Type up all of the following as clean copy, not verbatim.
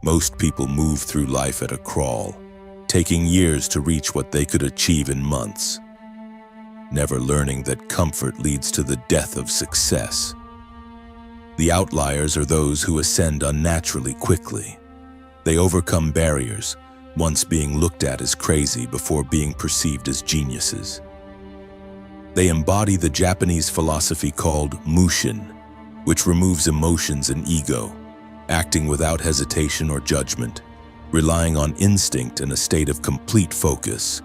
Most people move through life at a crawl, taking years to reach what they could achieve in months, never learning that comfort leads to the death of success. The outliers are those who ascend unnaturally quickly. They overcome barriers, once being looked at as crazy before being perceived as geniuses. They embody the Japanese philosophy called Mushin, which removes emotions and ego, acting without hesitation or judgment, relying on instinct and a state of complete focus.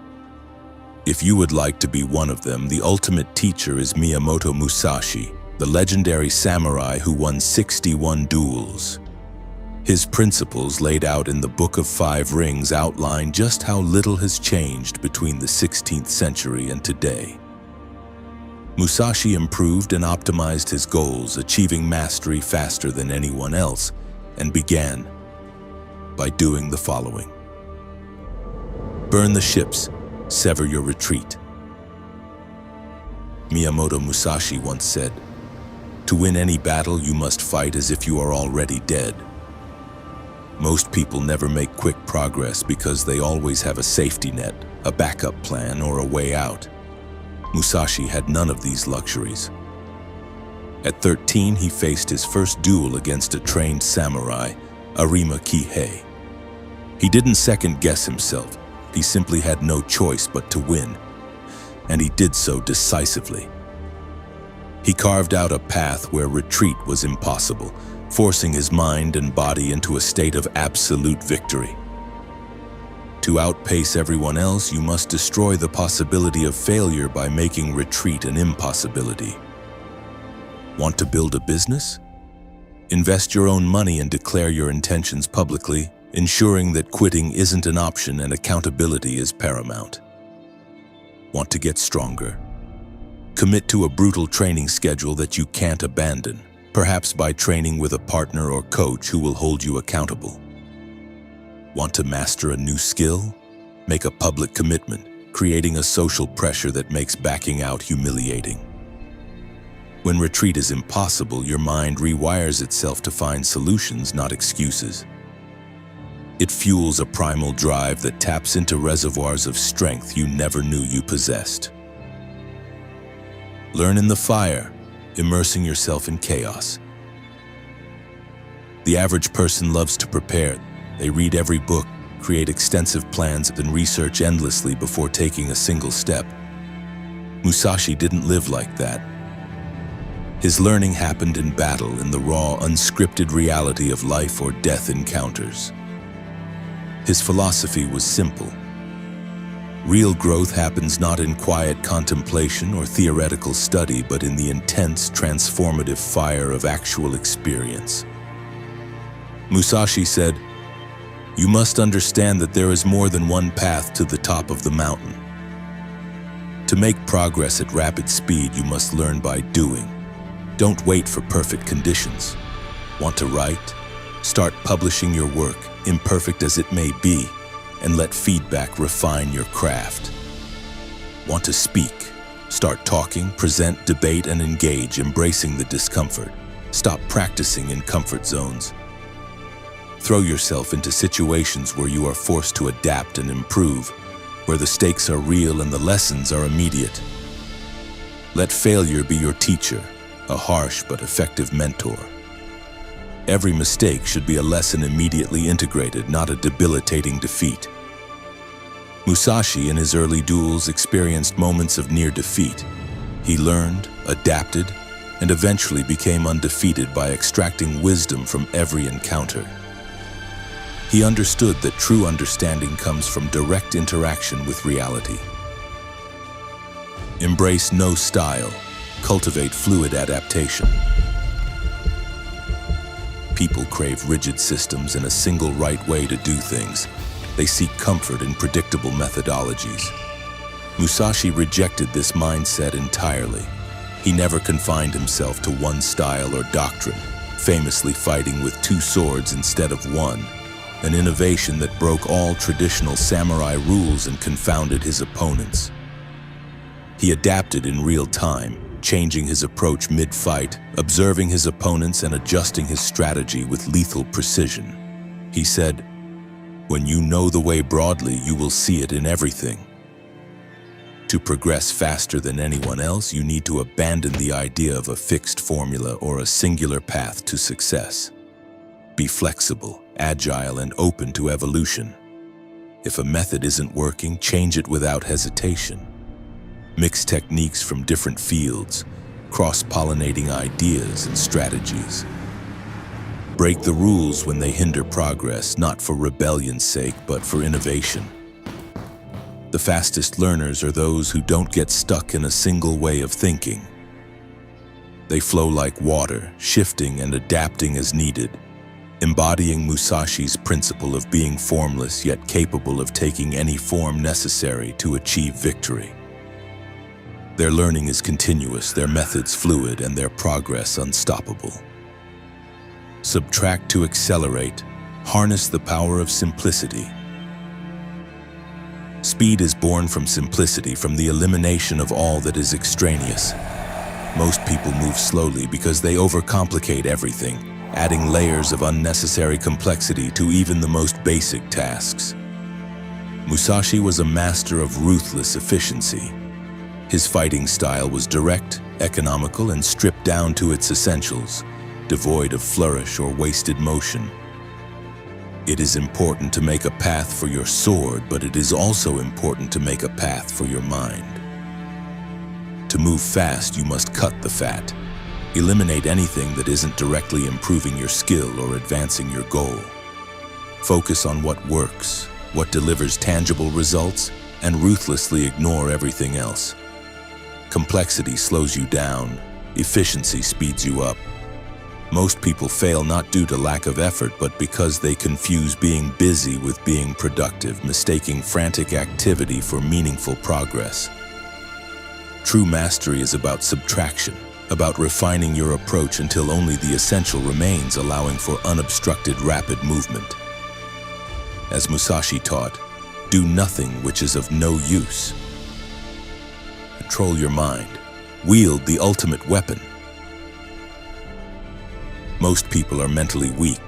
If you would like to be one of them, the ultimate teacher is Miyamoto Musashi, the legendary samurai who won 61 duels. His principles laid out in the Book of Five Rings outline just how little has changed between the 16th century and today. Musashi improved and optimized his goals, achieving mastery faster than anyone else, and began by doing the following. Burn the ships, sever your retreat. Miyamoto Musashi once said, "To win any battle, you must fight as if you are already dead." Most people never make quick progress because they always have a safety net, a backup plan, or a way out. Musashi had none of these luxuries. At 13, he faced his first duel against a trained samurai, Arima Kihei. He didn't second-guess himself. He simply had no choice but to win, and he did so decisively. He carved out a path where retreat was impossible, forcing his mind and body into a state of absolute victory. To outpace everyone else, you must destroy the possibility of failure by making retreat an impossibility. Want to build a business? Invest your own money and declare your intentions publicly, ensuring that quitting isn't an option and accountability is paramount. Want to get stronger? Commit to a brutal training schedule that you can't abandon, perhaps by training with a partner or coach who will hold you accountable. Want to master a new skill? Make a public commitment, creating a social pressure that makes backing out humiliating. When retreat is impossible, your mind rewires itself to find solutions, not excuses. It fuels a primal drive that taps into reservoirs of strength you never knew you possessed. Learn in the fire, immersing yourself in chaos. The average person loves to prepare. They read every book, create extensive plans, and research endlessly before taking a single step. Musashi didn't live like that. His learning happened in battle, in the raw, unscripted reality of life or death encounters. His philosophy was simple. Real growth happens not in quiet contemplation or theoretical study, but in the intense, transformative fire of actual experience. Musashi said, "You must understand that there is more than one path to the top of the mountain. To make progress at rapid speed, you must learn by doing. Don't wait for perfect conditions. Want to write? Start publishing your work, imperfect as it may be, and let feedback refine your craft. Want to speak? Start talking, present, debate, and engage, embracing the discomfort. Stop practicing in comfort zones. Throw yourself into situations where you are forced to adapt and improve, where the stakes are real and the lessons are immediate. Let failure be your teacher, a harsh but effective mentor. Every mistake should be a lesson immediately integrated, not a debilitating defeat." Musashi, in his early duels, experienced moments of near defeat. He learned, adapted, and eventually became undefeated by extracting wisdom from every encounter. He understood that true understanding comes from direct interaction with reality. Embrace no style. Cultivate fluid adaptation. People crave rigid systems and a single right way to do things. They seek comfort in predictable methodologies. Musashi rejected this mindset entirely. He never confined himself to one style or doctrine, famously fighting with two swords instead of one, an innovation that broke all traditional samurai rules and confounded his opponents. He adapted in real time, changing his approach mid-fight, observing his opponents and adjusting his strategy with lethal precision. He said, "When you know the way broadly, you will see it in everything." To progress faster than anyone else, you need to abandon the idea of a fixed formula or a singular path to success. Be flexible, agile, and open to evolution. If a method isn't working, change it without hesitation. Mix techniques from different fields, cross-pollinating ideas and strategies. Break the rules when they hinder progress, not for rebellion's sake, but for innovation. The fastest learners are those who don't get stuck in a single way of thinking. They flow like water, shifting and adapting as needed, embodying Musashi's principle of being formless yet capable of taking any form necessary to achieve victory. Their learning is continuous, their methods fluid, and their progress unstoppable. Subtract to accelerate. Harness the power of simplicity. Speed is born from simplicity, from the elimination of all that is extraneous. Most people move slowly because they overcomplicate everything, adding layers of unnecessary complexity to even the most basic tasks. Musashi was a master of ruthless efficiency. His fighting style was direct, economical, and stripped down to its essentials, devoid of flourish or wasted motion. It is important to make a path for your sword, but it is also important to make a path for your mind. To move fast, you must cut the fat. Eliminate anything that isn't directly improving your skill or advancing your goal. Focus on what works, what delivers tangible results, and ruthlessly ignore everything else. Complexity slows you down, efficiency speeds you up. Most people fail not due to lack of effort, but because they confuse being busy with being productive, mistaking frantic activity for meaningful progress. True mastery is about subtraction, about refining your approach until only the essential remains, allowing for unobstructed rapid movement. As Musashi taught, do nothing which is of no use. Control your mind. Wield the ultimate weapon. Most people are mentally weak.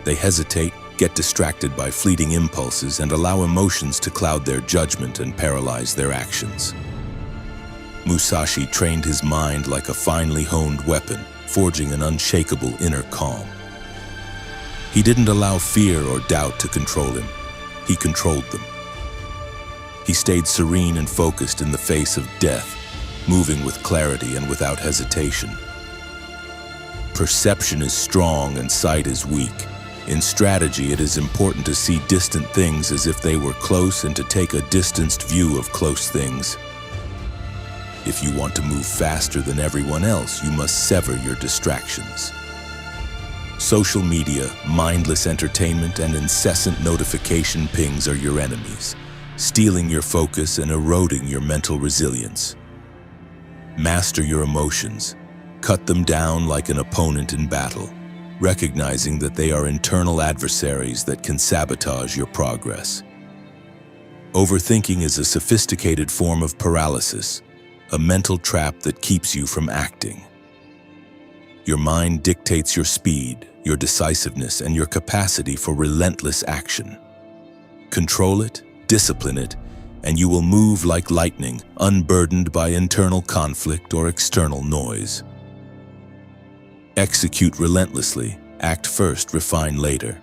They hesitate, get distracted by fleeting impulses, and allow emotions to cloud their judgment and paralyze their actions. Musashi trained his mind like a finely honed weapon, forging an unshakable inner calm. He didn't allow fear or doubt to control him. He controlled them. He stayed serene and focused in the face of death, moving with clarity and without hesitation. Perception is strong and sight is weak. In strategy, it is important to see distant things as if they were close and to take a distanced view of close things. If you want to move faster than everyone else, you must sever your distractions. Social media, mindless entertainment, and incessant notification pings are your enemies, stealing your focus and eroding your mental resilience. Master your emotions. Cut them down like an opponent in battle, recognizing that they are internal adversaries that can sabotage your progress. Overthinking is a sophisticated form of paralysis, a mental trap that keeps you from acting. Your mind dictates your speed, your decisiveness, and your capacity for relentless action. Control it, discipline it, and you will move like lightning, unburdened by internal conflict or external noise. Execute relentlessly, act first, refine later.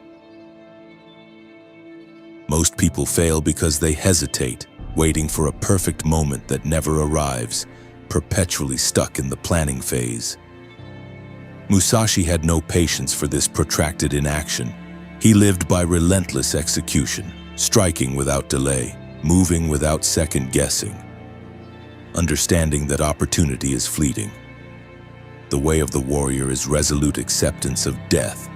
Most people fail because they hesitate, waiting for a perfect moment that never arrives, perpetually stuck in the planning phase. Musashi had no patience for this protracted inaction. He lived by relentless execution, striking without delay, moving without second guessing, understanding that opportunity is fleeting. The way of the warrior is resolute acceptance of death.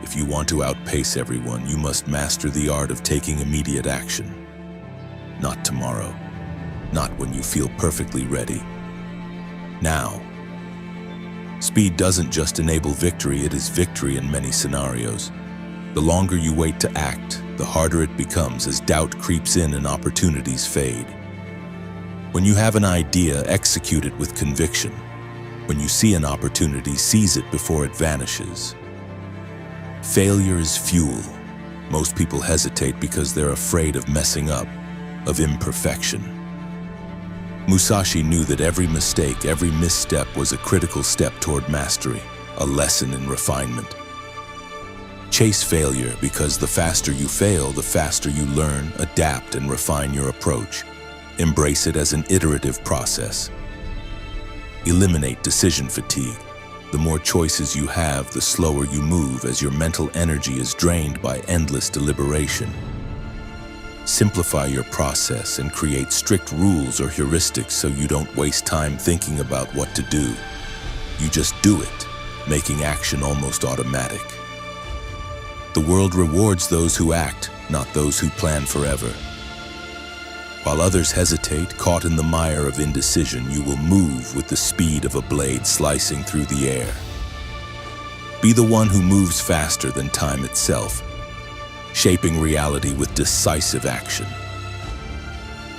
If you want to outpace everyone, you must master the art of taking immediate action. Not tomorrow, not when you feel perfectly ready. Now. Speed doesn't just enable victory, it is victory in many scenarios. The longer you wait to act, the harder it becomes as doubt creeps in and opportunities fade. When you have an idea, execute it with conviction. When you see an opportunity, seize it before it vanishes. Failure is fuel. Most people hesitate because they're afraid of messing up, of imperfection. Musashi knew that every mistake, every misstep was a critical step toward mastery, a lesson in refinement. Chase failure because the faster you fail, the faster you learn, adapt, and refine your approach. Embrace it as an iterative process. Eliminate decision fatigue. The more choices you have, the slower you move as your mental energy is drained by endless deliberation. Simplify your process and create strict rules or heuristics so you don't waste time thinking about what to do. You just do it, making action almost automatic. The world rewards those who act, not those who plan forever. While others hesitate, caught in the mire of indecision, you will move with the speed of a blade slicing through the air. Be the one who moves faster than time itself, shaping reality with decisive action.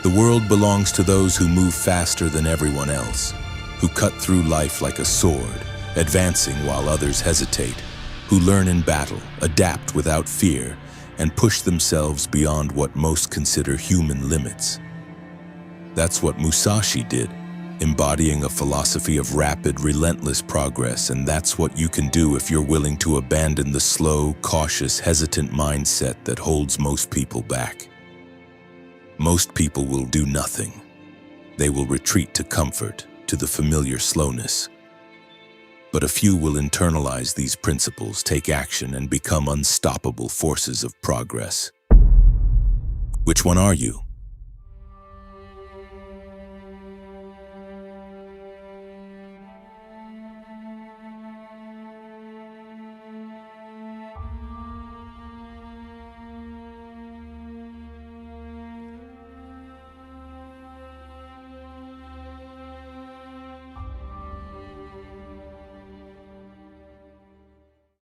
The world belongs to those who move faster than everyone else, who cut through life like a sword, advancing while others hesitate, who learn in battle, adapt without fear, and push themselves beyond what most consider human limits. That's what Musashi did, embodying a philosophy of rapid, relentless progress, and that's what you can do if you're willing to abandon the slow, cautious, hesitant mindset that holds most people back. Most people will do nothing. They will retreat to comfort, to the familiar slowness. But a few will internalize these principles, take action, and become unstoppable forces of progress. Which one are you?